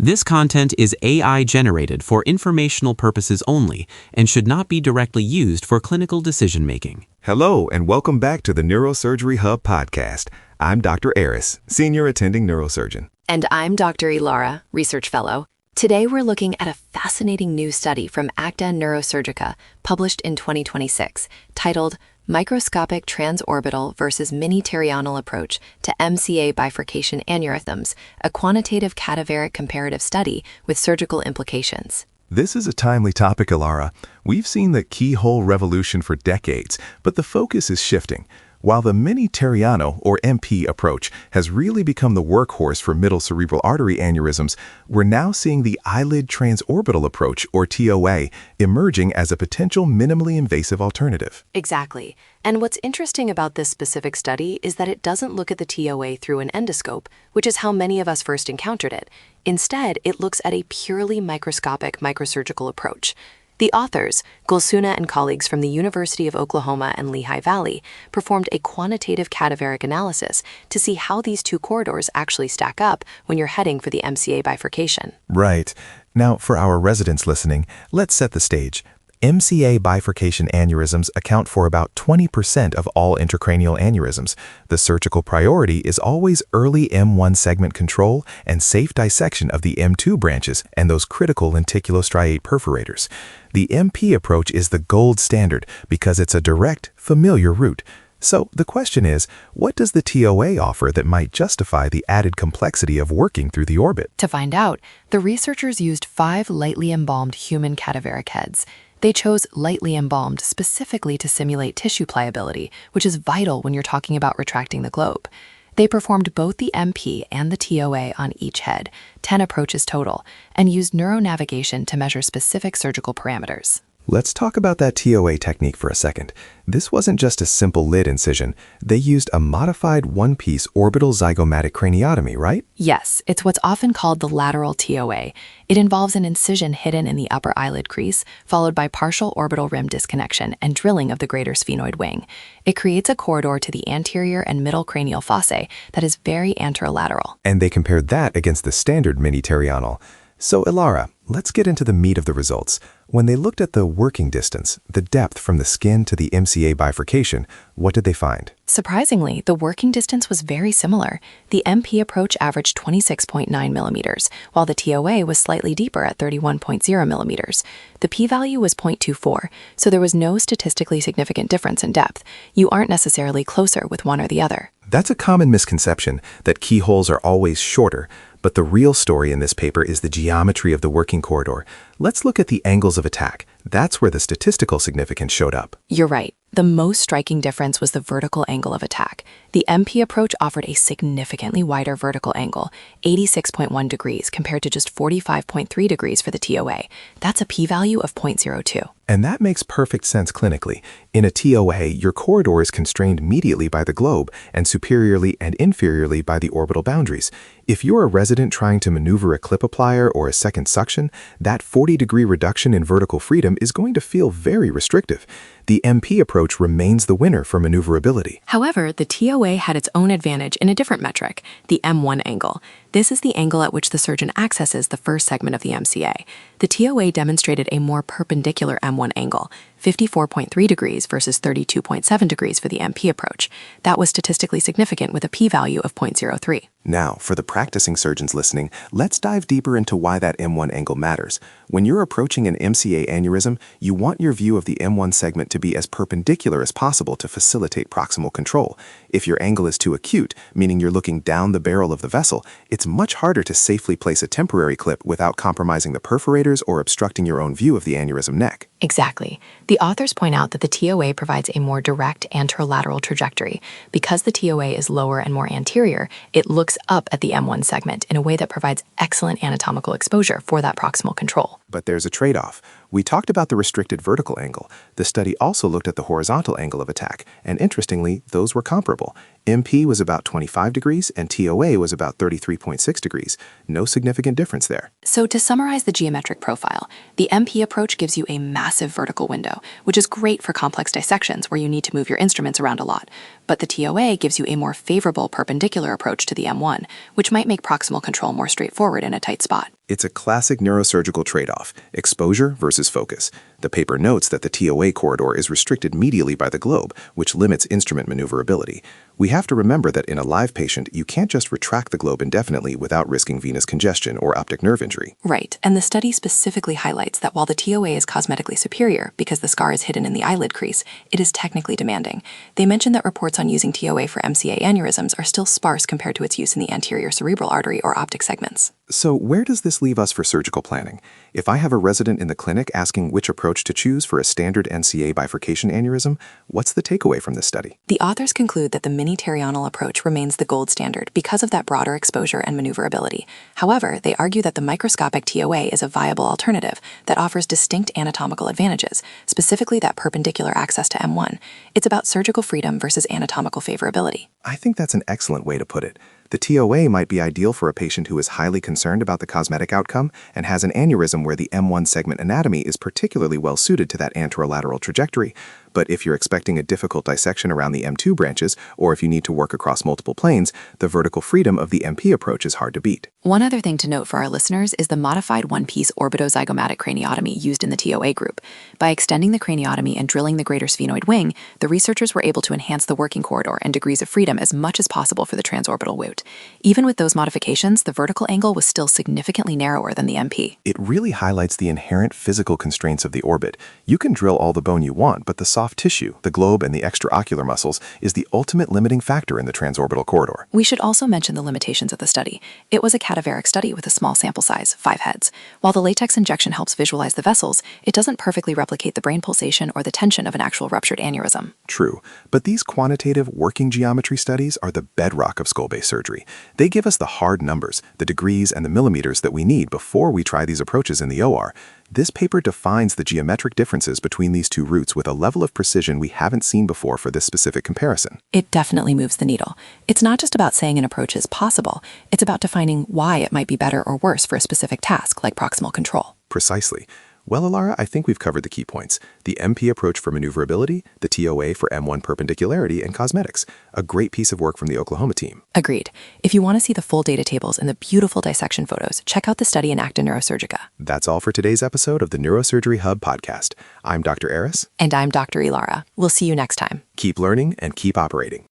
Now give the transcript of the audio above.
This content is AI generated for informational purposes only and should not be directly used for clinical decision-making. Hello, and welcome back to the Neurosurgery Hub podcast. I'm Dr. Aris, Senior Attending Neurosurgeon. And I'm Dr. Ilara, Research Fellow. Today we're looking at a fascinating new study from Acta Neurochirurgica, published in 2026, titled Microscopic Transorbital versus Mini-pterional Approach to MCA Bifurcation Aneurysms, a quantitative cadaveric comparative study with surgical implications. This is a timely topic, Ilara. We've seen the keyhole revolution for decades, but the focus is shifting. While the mini-pterional, or MP, approach has really become the workhorse for middle cerebral artery aneurysms, we're now seeing the eyelid transorbital approach, or TOA, emerging as a potential minimally invasive alternative. Exactly. And what's interesting about this specific study is that it doesn't look at the TOA through an endoscope, which is how many of us first encountered it. Instead, it looks at a purely microscopic microsurgical approach. The authors, Gulsuna and colleagues from the University of Oklahoma and Lehigh Valley, performed a quantitative cadaveric analysis to see how these two corridors actually stack up when you're heading for the MCA bifurcation. Right. Now, for our residents listening, let's set the stage. MCA bifurcation aneurysms account for about 20% of all intracranial aneurysms. The surgical priority is always early M1 segment control and safe dissection of the M2 branches and those critical lenticulostriate perforators. The MP approach is the gold standard because it's a direct, familiar route. So the question is, what does the TOA offer that might justify the added complexity of working through the orbit? To find out, the researchers used 5 lightly embalmed human cadaveric heads. They chose lightly embalmed specifically to simulate tissue pliability, which is vital when you're talking about retracting the globe. They performed both the MP and the TOA on each head, 10 approaches total, and used neuronavigation to measure specific surgical parameters. Let's talk about that TOA technique for a second. This wasn't just a simple lid incision. They used a modified one-piece orbital zygomatic craniotomy, right? Yes, it's what's often called the lateral TOA. It involves an incision hidden in the upper eyelid crease, followed by partial orbital rim disconnection and drilling of the greater sphenoid wing. It creates a corridor to the anterior and middle cranial fossae that is very anterolateral. And they compared that against the standard mini-pterional. So, Ilara, let's get into the meat of the results. When they looked at the working distance, the depth from the skin to the MCA bifurcation, what did they find? Surprisingly, the working distance was very similar. The MP approach averaged 26.9 millimeters, while the TOA was slightly deeper at 31.0 millimeters. The p-value was 0.24, so there was no statistically significant difference in depth. You aren't necessarily closer with one or the other. That's a common misconception, that keyholes are always shorter. But the real story in this paper is the geometry of the working corridor. Let's look at the angles of attack. That's where the statistical significance showed up. You're right. The most striking difference was the vertical angle of attack. The MP approach offered a significantly wider vertical angle, 86.1 degrees compared to just 45.3 degrees for the TOA. That's a p-value of 0.02. And that makes perfect sense clinically. In a TOA, your corridor is constrained medially by the globe and superiorly and inferiorly by the orbital boundaries. If you're a resident trying to maneuver a clip applier or a second suction, that 40-degree reduction in vertical freedom is going to feel very restrictive. The MP approach remains the winner for maneuverability. However, the TOA had its own advantage in a different metric, the M1 angle. This is the angle at which the surgeon accesses the first segment of the MCA. The TOA demonstrated a more perpendicular M1 angle, 54.3 degrees versus 32.7 degrees for the MP approach. That was statistically significant with a p-value of 0.03. Now, for the practicing surgeons listening, let's dive deeper into why that M1 angle matters. When you're approaching an MCA aneurysm, you want your view of the M1 segment to be as perpendicular as possible to facilitate proximal control. If your angle is too acute, meaning you're looking down the barrel of the vessel, it's much harder to safely place a temporary clip without compromising the perforators or obstructing your own view of the aneurysm neck. Exactly. The authors point out that the TOA provides a more direct anterolateral trajectory. Because the TOA is lower and more anterior, it looks up at the M1 segment in a way that provides excellent anatomical exposure for that proximal control. But there's a trade-off. We talked about the restricted vertical angle. The study also looked at the horizontal angle of attack, and interestingly, those were comparable. MP was about 25 degrees and TOA was about 33.6 degrees. No significant difference there. So to summarize the geometric profile, the MP approach gives you a massive vertical window, which is great for complex dissections where you need to move your instruments around a lot. But the TOA gives you a more favorable perpendicular approach to the M1, which might make proximal control more straightforward in a tight spot. It's a classic neurosurgical trade-off, exposure versus focus. The paper notes that the TOA corridor is restricted medially by the globe, which limits instrument maneuverability. We have to remember that in a live patient, you can't just retract the globe indefinitely without risking venous congestion or optic nerve injury. Right, and the study specifically highlights that while the TOA is cosmetically superior because the scar is hidden in the eyelid crease, it is technically demanding. They mention that reports on using TOA for MCA aneurysms are still sparse compared to its use in the anterior cerebral artery or optic segments. So where does this leave us for surgical planning? If I have a resident in the clinic asking which approach to choose for a standard MCA bifurcation aneurysm, what's the takeaway from this study? The authors conclude that the mini-pterional approach remains the gold standard because of that broader exposure and maneuverability. However, they argue that the microscopic TOA is a viable alternative that offers distinct anatomical advantages, specifically that perpendicular access to M1. It's about surgical freedom versus anatomical favorability. I think that's an excellent way to put it. The TOA might be ideal for a patient who is highly concerned about the cosmetic outcome and has an aneurysm where the M1 segment anatomy is particularly well suited to that anterolateral trajectory. But if you're expecting a difficult dissection around the M2 branches, or if you need to work across multiple planes, the vertical freedom of the MP approach is hard to beat. One other thing to note for our listeners is the modified one-piece orbitozygomatic craniotomy used in the TOA group. By extending the craniotomy and drilling the greater sphenoid wing, the researchers were able to enhance the working corridor and degrees of freedom as much as possible for the transorbital wound. Even with those modifications, the vertical angle was still significantly narrower than the MP. It really highlights the inherent physical constraints of the orbit. You can drill all the bone you want, but the soft tissue, the globe, and the extraocular muscles is the ultimate limiting factor in the transorbital corridor. We should also mention the limitations of the study. It was a cadaveric study with a small sample size, 5 heads. While the latex injection helps visualize the vessels, it doesn't perfectly replicate the brain pulsation or the tension of an actual ruptured aneurysm. True, but these quantitative working geometry studies are the bedrock of skull-base surgery. They give us the hard numbers, the degrees, and the millimeters that we need before we try these approaches in the OR. This paper defines the geometric differences between these two routes with a level of precision we haven't seen before for this specific comparison. It definitely moves the needle. It's not just about saying an approach is possible, it's about defining why it might be better or worse for a specific task like proximal control. Precisely. Well, Alara, I think we've covered the key points. The MP approach for maneuverability, the TOA for M1 perpendicularity, and cosmetics. A great piece of work from the Oklahoma team. Agreed. If you want to see the full data tables and the beautiful dissection photos, check out the study in Acta Neurochirurgica. That's all for today's episode of the Neurosurgery Hub podcast. I'm Dr. Aris. And I'm Dr. Ilara. We'll see you next time. Keep learning and keep operating.